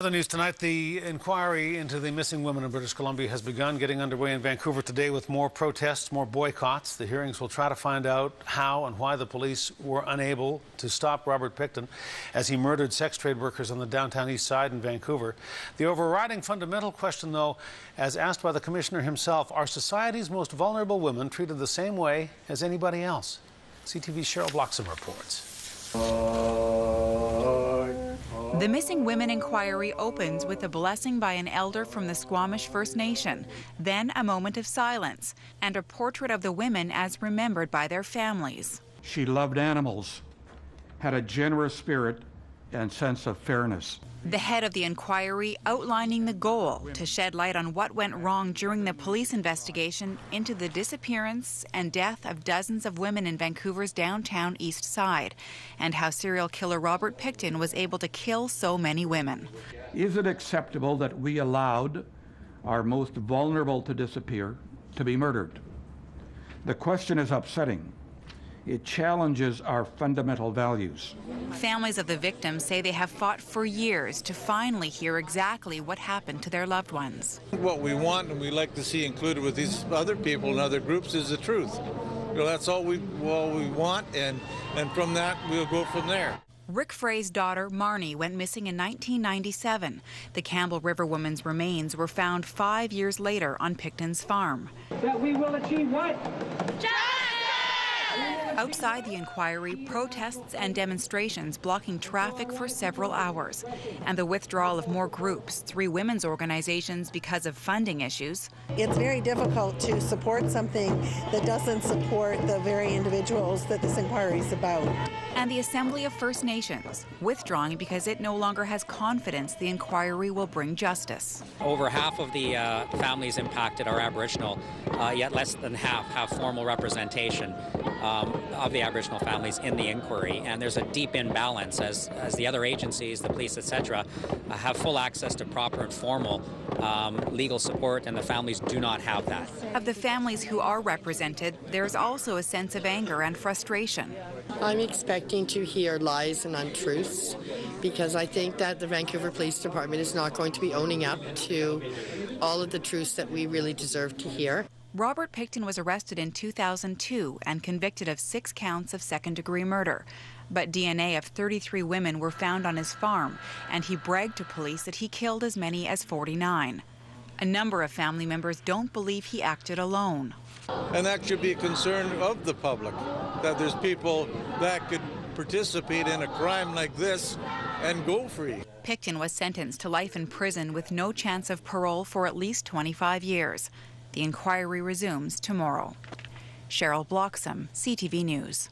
Other news tonight, the inquiry into the missing women in British Columbia has begun, getting underway in Vancouver today with more protests, more boycotts. The hearings will try to find out how and why the police were unable to stop Robert Pickton as he murdered sex trade workers on the downtown east side in Vancouver. The overriding fundamental question, though, as asked by the commissioner himself, are society's most vulnerable women treated the same way as anybody else? CTV's Cheryl Bloxham reports. The Missing Women Inquiry opens with a blessing by an elder from the Squamish First Nation, then a moment of silence, and a portrait of the women as remembered by their families. She loved animals, had a generous spirit and sense of fairness. The head of the inquiry outlining the goal to shed light on what went wrong during the police investigation into the disappearance and death of dozens of women in Vancouver's downtown east side, and how serial killer Robert Pickton was able to kill so many women. Is it acceptable that we allowed our most vulnerable to disappear, to be murdered? The question is upsetting. It challenges our fundamental values. Families of the victims say they have fought for years to finally hear exactly what happened to their loved ones. What we want and we like to see included with these other people and other groups is the truth. You know, that's all we want, and from that we'll go from there. Rick FREY's daughter, Marnie, went missing in 1997. The Campbell River woman's remains were found 5 years later on Pickton's farm. That we will achieve what? Outside the inquiry, protests and demonstrations blocking traffic for several hours, and the withdrawal of more groups, 3 women's organizations because of funding issues. It's very difficult to support something that doesn't support the very individuals that this inquiry is about. And the Assembly of First Nations, withdrawing because it no longer has confidence the inquiry will bring justice. Over half of the families impacted are Aboriginal, yet less than half have formal representation of the Aboriginal families in the inquiry, and there's a deep imbalance as the other agencies, the police, etc., have full access to proper and formal legal support, and the families do not have that. Of the families who are represented, there's also a sense of anger and frustration. I'm expecting to hear lies and untruths because I think that the Vancouver Police Department is not going to be owning up to all of the truths that we really deserve to hear. Robert Pickton was arrested in 2002 and convicted of 6 counts of second-degree murder. But DNA of 33 women were found on his farm, and he bragged to police that he killed as many as 49. A number of family members don't believe he acted alone. And that should be a concern of the public, that there's people that could participate in a crime like this and go free. Pickton was sentenced to life in prison with no chance of parole for at least 25 years. The inquiry resumes tomorrow. Cheryl Bloxham, CTV News.